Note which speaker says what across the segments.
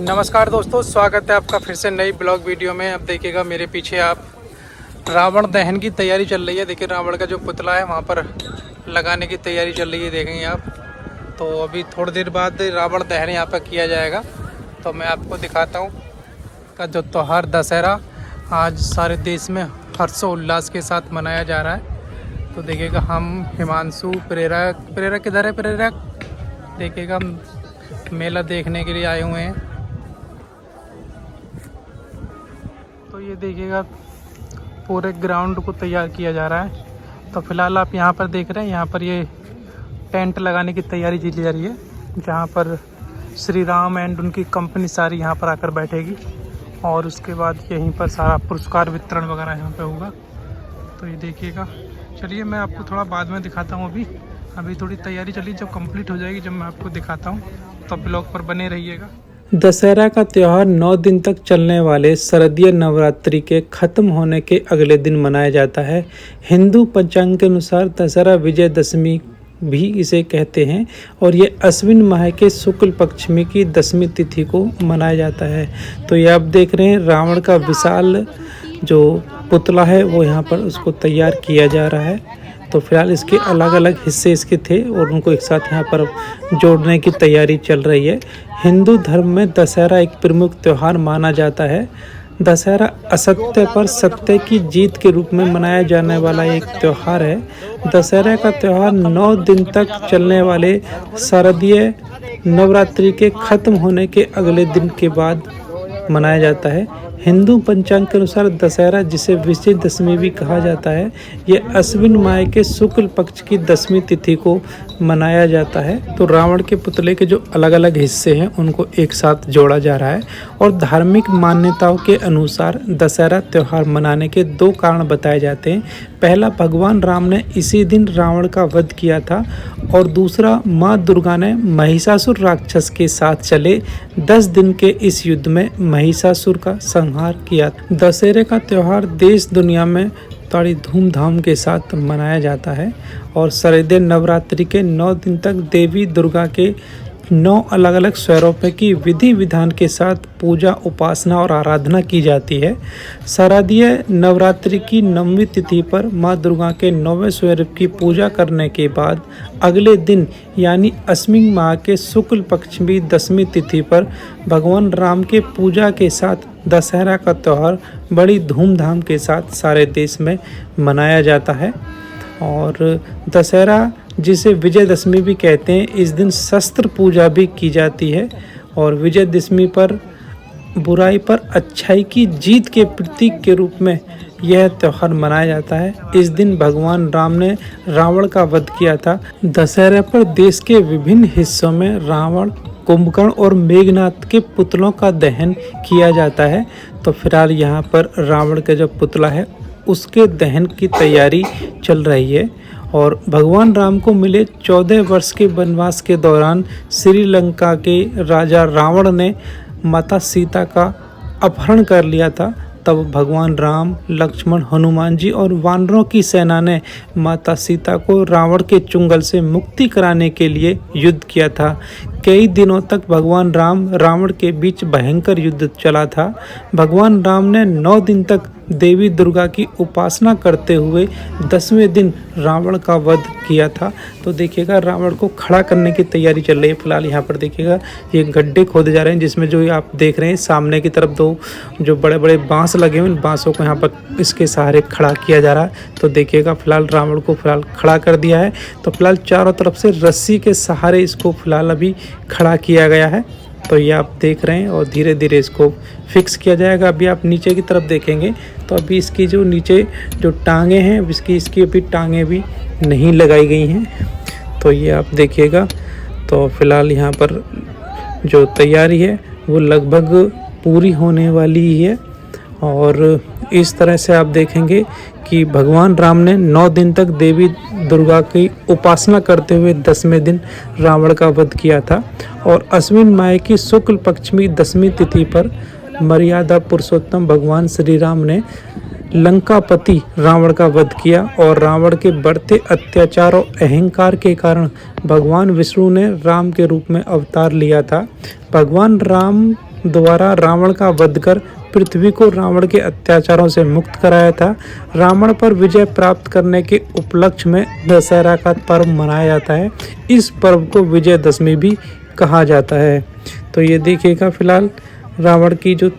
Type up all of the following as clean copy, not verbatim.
Speaker 1: नमस्कार दोस्तों, स्वागत है आपका फिर से नई ब्लॉग वीडियो में। अब देखिएगा मेरे पीछे आप रावण दहन की तैयारी चल रही है। देखिए रावण का जो पुतला है वहाँ पर लगाने की तैयारी चल रही है, देखेंगे आप। तो अभी थोड़ी देर बाद रावण दहन यहाँ पर किया जाएगा। तो मैं आपको दिखाता हूँ का जो त्यौहार दशहरा आज सारे देश में हर्षोल्लास के साथ मनाया जा रहा है। तो देखिएगा हम हिमांशु प्रेरक किधर है? प्रेरक देखिएगा हम मेला देखने के लिए आए हुए हैं। तो ये देखिएगा पूरे ग्राउंड को तैयार किया जा रहा है। तो फिलहाल आप यहाँ पर देख रहे हैं, यहाँ पर ये टेंट लगाने की तैयारी की जा रही है, जहाँ पर श्री राम एंड उनकी कंपनी सारी यहाँ पर आकर बैठेगी और उसके बाद यहीं पर सारा पुरस्कार वितरण वगैरह यहाँ पे होगा। तो ये देखिएगा। चलिए मैं आपको थोड़ा बाद में दिखाता हूँ। अभी थोड़ी तैयारी चली, जब कंप्लीट हो जाएगी जब मैं आपको दिखाता हूँ, तो ब्लॉग पर बने रहिएगा।
Speaker 2: दशहरा का त्यौहार 9 दिन तक चलने वाले शारदीय नवरात्रि के खत्म होने के अगले दिन मनाया जाता है। हिंदू पंचांग के अनुसार दशहरा विजयदशमी भी इसे कहते हैं और ये अश्विन माह के शुक्ल पक्ष में की 10वीं तिथि को मनाया जाता है। तो ये आप देख रहे हैं रावण का विशाल जो पुतला है वो यहाँ पर उसको तैयार किया जा रहा है। तो फिलहाल इसके अलग अलग हिस्से इसके थे और उनको एक साथ यहाँ पर जोड़ने की तैयारी चल रही है। हिंदू धर्म में दशहरा एक प्रमुख त्यौहार माना जाता है। दशहरा असत्य पर सत्य की जीत के रूप में मनाया जाने वाला एक त्यौहार है। दशहरा का त्यौहार 9 दिन तक चलने वाले शारदीय नवरात्रि के खत्म होने के अगले दिन के बाद मनाया जाता है। हिंदू पंचांग के अनुसार दशहरा, जिसे विजयदशमी भी कहा जाता है, यह अश्विन माह के शुक्ल पक्ष की 10वीं तिथि को मनाया जाता है। तो रावण के पुतले के जो अलग अलग हिस्से हैं उनको एक साथ जोड़ा जा रहा है और धार्मिक मान्यताओं के अनुसार दशहरा त्यौहार मनाने के 2 कारण बताए जाते हैं। पहला, भगवान राम ने इसी दिन रावण का वध किया था और दूसरा, माँ दुर्गा ने महिषासुर राक्षस के साथ चले 10 दिन के इस युद्ध में महिषासुर का संहार किया। दशहरे का त्यौहार देश दुनिया में बड़ी धूमधाम के साथ मनाया जाता है और शारदीय नवरात्रि के 9 दिन तक देवी दुर्गा के 9 अलग अलग स्वरूपों की विधि विधान के साथ पूजा, उपासना और आराधना की जाती है। शारदीय नवरात्रि की 9वीं तिथि पर माँ दुर्गा के 9वें स्वरूप की पूजा करने के बाद अगले दिन यानी अश्विन माह के शुक्ल पक्ष की 10वीं तिथि पर भगवान राम के पूजा के साथ दशहरा का त्यौहार बड़ी धूमधाम के साथ सारे देश में मनाया जाता है। और दशहरा, जिसे विजयदशमी भी कहते हैं, इस दिन शस्त्र पूजा भी की जाती है और विजयदशमी पर बुराई पर अच्छाई की जीत के प्रतीक के रूप में यह त्यौहार मनाया जाता है। इस दिन भगवान राम ने रावण का वध किया था। दशहरा पर देश के विभिन्न हिस्सों में रावण, कुंभकर्ण और मेघनाथ के पुतलों का दहन किया जाता है। तो फिलहाल यहाँ पर रावण का जो पुतला है उसके दहन की तैयारी चल रही है और भगवान राम को मिले 14 वर्ष के वनवास के दौरान श्रीलंका के राजा रावण ने माता सीता का अपहरण कर लिया था। तब भगवान राम, लक्ष्मण, हनुमान जी और वानरों की सेना ने माता सीता को रावण के चुंगल से मुक्ति कराने के लिए युद्ध किया था। कई दिनों तक भगवान राम रावण के बीच भयंकर युद्ध चला था। भगवान राम ने 9 दिन तक देवी दुर्गा की उपासना करते हुए 10वें दिन रावण का वध किया था। तो देखिएगा रावण को खड़ा करने की तैयारी चल रही है। फिलहाल यहाँ पर देखिएगा ये गड्ढे खोदे जा रहे हैं, जिसमें जो आप देख रहे हैं सामने की तरफ 2 जो बड़े बड़े बांस लगे हुए, इन बांसों को यहाँ पर इसके सहारे खड़ा किया जा रहा है। तो देखिएगा फिलहाल रावण को फिलहाल खड़ा कर दिया है। तो फिलहाल चारों तरफ से रस्सी के सहारे इसको फिलहाल अभी खड़ा किया गया है। तो ये आप देख रहे हैं और धीरे धीरे इसको फिक्स किया जाएगा। अभी आप नीचे की तरफ देखेंगे तो अभी इसकी जो नीचे जो टांगे हैं इसकी अभी टांगे भी नहीं लगाई गई हैं। तो ये आप देखिएगा। तो फिलहाल यहाँ पर जो तैयारी है वो लगभग पूरी होने वाली ही है और इस तरह से आप देखेंगे कि भगवान राम ने 9 दिन तक देवी दुर्गा की उपासना करते हुए 10वें दिन रावण का वध किया था और अश्विन माह की शुक्ल पक्ष में 10वीं तिथि पर मर्यादा पुरुषोत्तम भगवान श्री राम ने लंकापति रावण का वध किया और रावण के बढ़ते अत्याचार और अहंकार के कारण भगवान विष्णु ने राम के रूप में अवतार लिया था। भगवान राम द्वारा रावण का वध कर पृथ्वी को रावण के अत्याचारों से मुक्त कराया था। रावण पर विजय प्राप्त करने के उपलक्ष्य में दशहरा का पर्व मनाया जाता है। इस पर्व को विजयदशमी भी कहा जाता है। तो ये देखिएगा फिलहाल रावण की जो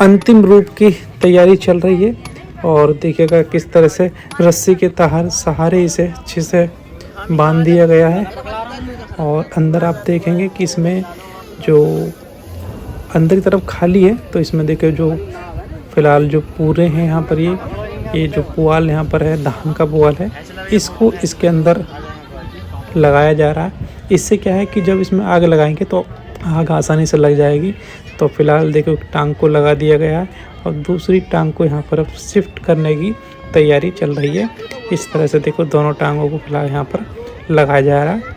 Speaker 2: अंतिम रूप की तैयारी चल रही है और देखिएगा किस तरह से रस्सी के सहारे इसे अच्छे से बांध दिया गया है। और अंदर आप देखेंगे कि इसमें जो अंदर की तरफ खाली है, तो इसमें देखिए जो फिलहाल जो पूरे हैं यहाँ पर ये जो पुआल यहाँ पर है, धान का पुआल है, इसको इसके अंदर लगाया जा रहा है। इससे क्या है कि जब इसमें आग लगाएंगे तो आग आसानी से लग जाएगी। तो फिलहाल देखो टांग को लगा दिया गया है और दूसरी टांग को यहाँ पर अब शिफ्ट करने की तैयारी चल रही है। इस तरह से देखो दोनों टांगों को फिलहाल यहाँ पर लगाया जा रहा है।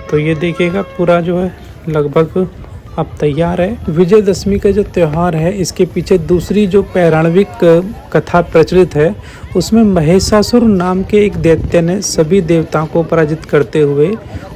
Speaker 2: तो ये देखिएगा पूरा जो है लगभग अब तैयार है। विजयदशमी का जो त्यौहार है, इसके पीछे दूसरी जो पौराणिक कथा प्रचलित है, उसमें महिषासुर नाम के एक दैत्य ने सभी देवताओं को पराजित करते हुए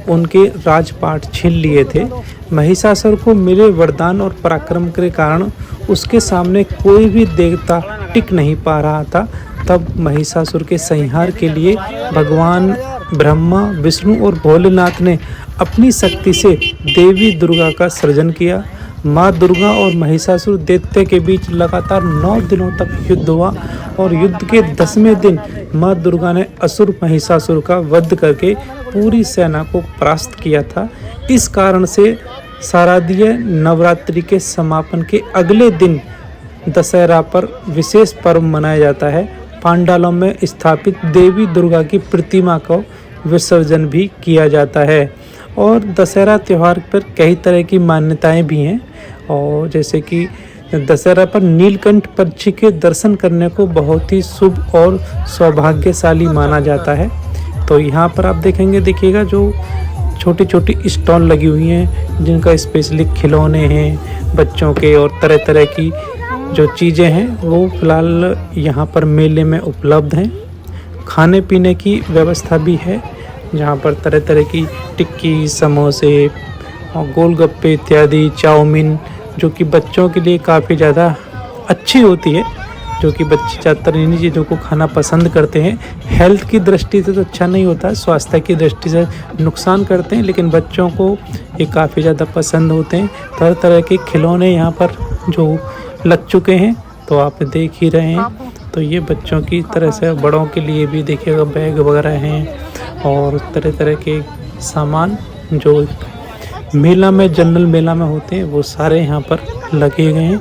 Speaker 2: उनके राजपाट छीन लिए थे। महिषासुर को मिले वरदान और पराक्रम के कारण उसके सामने कोई भी देवता टिक नहीं पा रहा था। तब महिषासुर के संहार के लिए भगवान ब्रह्मा, विष्णु और भोलेनाथ ने अपनी शक्ति से देवी दुर्गा का सृजन किया। माँ दुर्गा और महिषासुर दैत्य के बीच लगातार 9 दिनों तक युद्ध हुआ और युद्ध के 10वें दिन माँ दुर्गा ने असुर महिषासुर का वध करके पूरी सेना को परास्त किया था। इस कारण से शारदीय नवरात्रि के समापन के अगले दिन दशहरा पर विशेष पर्व मनाया जाता है। पांडालों में स्थापित देवी दुर्गा की प्रतिमा को विसर्जन भी किया जाता है। और दशहरा त्यौहार पर कई तरह की मान्यताएं भी हैं, और जैसे कि दशहरा पर नीलकंठ पक्षी के दर्शन करने को बहुत ही शुभ और सौभाग्यशाली माना जाता है। तो यहाँ पर आप देखेंगे, देखिएगा जो छोटी छोटी स्टॉल लगी हुई हैं जिनका स्पेशली खिलौने हैं बच्चों के और तरह तरह की जो चीज़ें हैं वो फिलहाल यहाँ पर मेले में उपलब्ध हैं। खाने पीने की व्यवस्था भी है जहाँ पर तरह तरह की टिक्की, समोसे और गोलगप्पे इत्यादि, चाउमीन, जो कि बच्चों के लिए काफ़ी ज़्यादा अच्छी होती है, जो कि बच्चे ज़्यादातर इन्हीं चीज़ों को खाना पसंद करते हैं। हेल्थ की दृष्टि से तो अच्छा नहीं होता, स्वास्थ्य की दृष्टि से नुकसान करते हैं, लेकिन बच्चों को ये काफ़ी ज़्यादा पसंद होते हैं। तरह तरह के खिलौने यहाँ पर जो लग चुके हैं, तो आप देख ही रहे हैं। तो ये बच्चों की तरह से बड़ों के लिए भी देखिएगा बैग वगैरह हैं और तरह तरह के सामान जो मेला में, जनरल मेला में होते हैं, वो सारे यहाँ पर लगे गए हैं।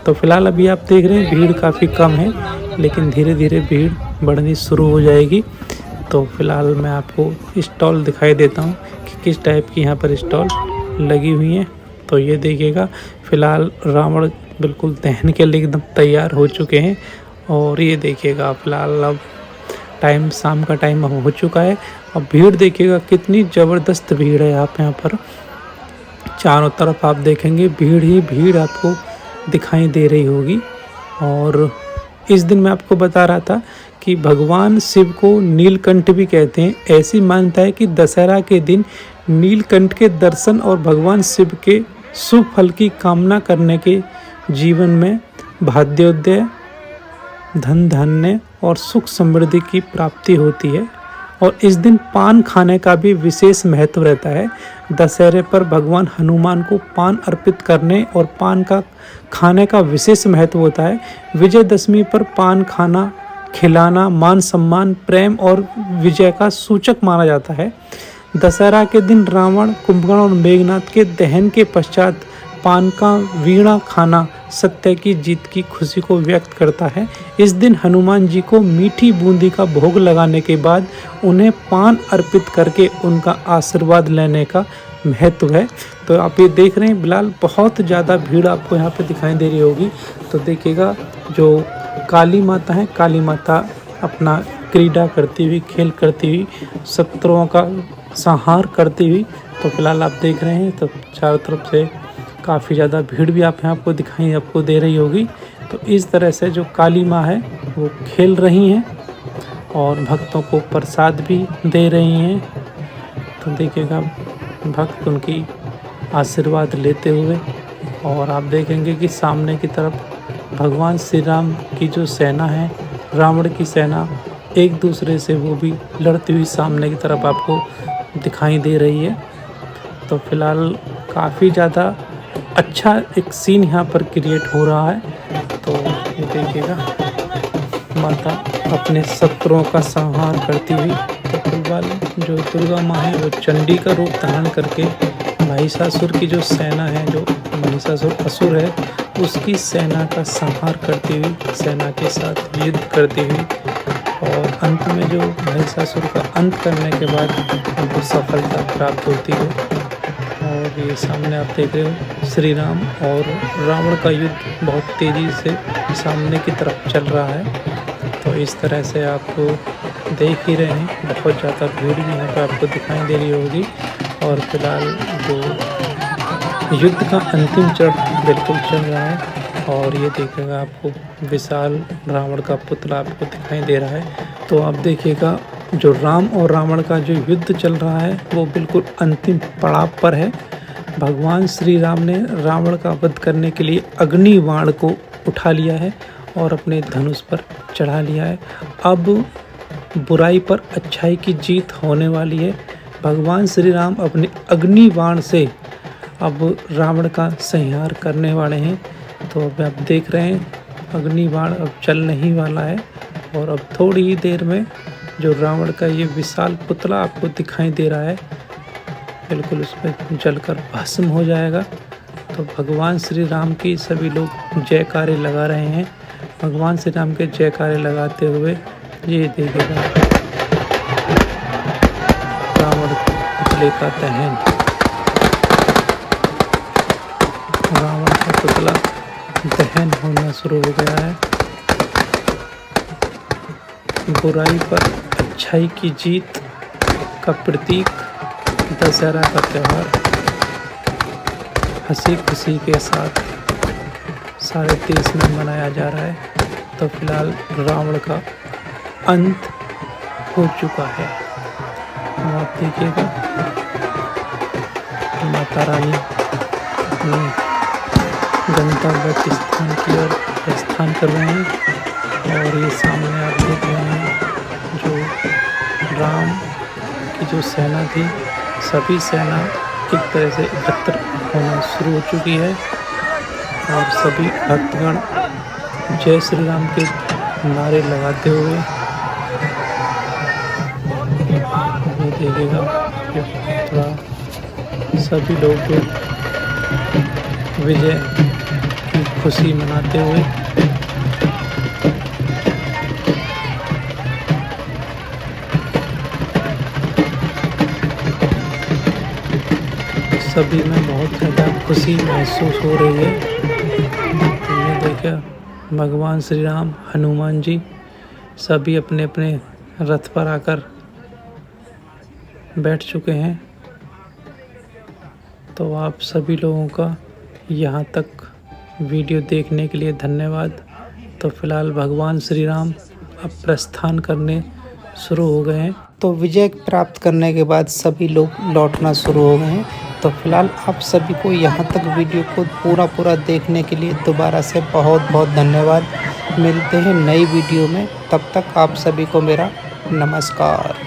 Speaker 2: तो फिलहाल अभी आप देख रहे हैं भीड़ काफ़ी कम है, लेकिन धीरे धीरे भीड़ बढ़नी शुरू हो जाएगी। तो फिलहाल मैं आपको स्टॉल दिखाई देता हूँ कि किस टाइप की यहाँ पर स्टॉल लगी हुई हैं। तो ये देखिएगा फिलहाल रावण बिल्कुल दहन के लिए एकदम तैयार हो चुके हैं। और ये देखिएगा फिलहाल अब टाइम शाम का टाइम हो चुका है और भीड़ देखिएगा कितनी ज़बरदस्त भीड़ है। आप यहाँ पर चारों तरफ आप देखेंगे भीड़ ही भीड़ आपको दिखाई दे रही होगी। और इस दिन मैं आपको बता रहा था कि भगवान शिव को नीलकंठ भी कहते हैं। ऐसी मान्यता है कि दशहरा के दिन नीलकंठ के दर्शन और भगवान शिव के शुभ फल की कामना करने के जीवन में भाग्योदय, धन धान्य और सुख समृद्धि की प्राप्ति होती है। और इस दिन पान खाने का भी विशेष महत्व रहता है। दशहरे पर भगवान हनुमान को पान अर्पित करने और पान का खाने का विशेष महत्व होता है। विजयदशमी पर पान खाना, खिलाना मान सम्मान, प्रेम और विजय का सूचक माना जाता है। दशहरा के दिन रावण, कुंभकर्ण और मेघनाथ के दहन के पश्चात पान का वीणा खाना सत्य की जीत की खुशी को व्यक्त करता है। इस दिन हनुमान जी को मीठी बूंदी का भोग लगाने के बाद उन्हें पान अर्पित करके उनका आशीर्वाद लेने का महत्व है। तो आप ये देख रहे हैं बिलाल, बहुत ज़्यादा भीड़ आपको यहाँ पे दिखाई दे रही होगी। तो देखिएगा जो काली माता है, काली माता अपना क्रीड़ा करती हुई, खेल करती हुई, शत्रुओं का संहार करती हुई, तो फिलहाल आप देख रहे हैं। तो चारों तरफ से काफ़ी ज़्यादा भीड़ भी आप यहाँ आपको दे रही होगी। तो इस तरह से जो काली माँ है वो खेल रही हैं और भक्तों को प्रसाद भी दे रही हैं। तो देखिएगा भक्त उनकी आशीर्वाद लेते हुए और आप देखेंगे कि सामने की तरफ भगवान श्री राम की जो सेना है, रावण की सेना, एक दूसरे से वो भी लड़ती हुई सामने की तरफ आपको दिखाई दे रही है। तो फिलहाल काफ़ी ज़्यादा अच्छा एक सीन यहाँ पर क्रिएट हो रहा है। तो ये देखिएगा माता अपने शत्रुओं का संहार करती हुई। तो फिलहाल जो दुर्गा माँ है वो चंडी का रूप धारण करके महिषासुर की जो सेना है, जो महिषासुर असुर है, उसकी सेना का संहार करती हुई, सेना के साथ युद्ध करती हुई, और अंत में जो महिषासुर का अंत करने के बाद उनको सफलता प्राप्त होती है। और ये सामने आप देख रहे हो श्री राम और रावण का युद्ध बहुत तेज़ी से सामने की तरफ चल रहा है। तो इस तरह से आप देख ही रहे हैं, बहुत ज़्यादा भीड़ भी यहाँ पर आपको दिखाई दे रही होगी। और फिलहाल जो युद्ध का अंतिम चरण बिल्कुल चल रहा है। और ये देखिएगा आपको विशाल रावण का पुतला आपको दिखाई दे रहा है। तो आप देखिएगा जो राम और रावण का जो युद्ध चल रहा है वो बिल्कुल अंतिम पड़ाव पर है। भगवान श्री राम ने रावण का वध करने के लिए अग्नि बाण को उठा लिया है और अपने धनुष पर चढ़ा लिया है। अब बुराई पर अच्छाई की जीत होने वाली है। भगवान श्री राम अपने अग्नि बाण से अब रावण का संहार करने वाले हैं। तो अब आप देख रहे हैं अग्नि बाण अब चलने ही वाला है, और अब थोड़ी ही देर में जो रावण का ये विशाल पुतला आपको दिखाई दे रहा है बिल्कुल उस पर जलकर भस्म हो जाएगा। तो भगवान श्री राम की सभी लोग जयकारे लगा रहे हैं। भगवान श्री राम के जयकारे लगाते हुए ये देखिएगा रावण पुतले का दहन, रावण का पुतला दहन होना शुरू हो गया है। बुराई पर अच्छाई की जीत का प्रतीक दशहरा का त्यौहार हंसी खुशी के साथ सारे देश में मनाया जा रहा है। तो फिलहाल रावण का अंत हो चुका है। आप देखिएगा माता रानी अपने गंतव्य स्थान की ओर प्रस्थान कर रहे हैं। और ये सामने आप देख रहे हैं जो राम की जो सेना थी, सभी सेना एक तरह से एकत्र होना शुरू हो चुकी है। और सभी भक्तगण जय श्री राम के नारे लगाते हुए ये देखिएगा थोड़ा सभी लोग विजय की खुशी मनाते हुए सभी में बहुत ज़्यादा खुशी महसूस हो रही है। तो ये देखिए भगवान श्री राम, हनुमान जी सभी अपने अपने रथ पर आकर बैठ चुके हैं। तो आप सभी लोगों का यहाँ तक वीडियो देखने के लिए धन्यवाद। तो फिलहाल भगवान श्री राम अब प्रस्थान करने शुरू हो गए हैं। तो विजय प्राप्त करने के बाद सभी लोग लौटना शुरू हो गए हैं। तो फिलहाल आप सभी को यहाँ तक वीडियो को पूरा देखने के लिए दोबारा से बहुत बहुत धन्यवाद। मिलते हैं नई वीडियो में, तब तक आप सभी को मेरा नमस्कार।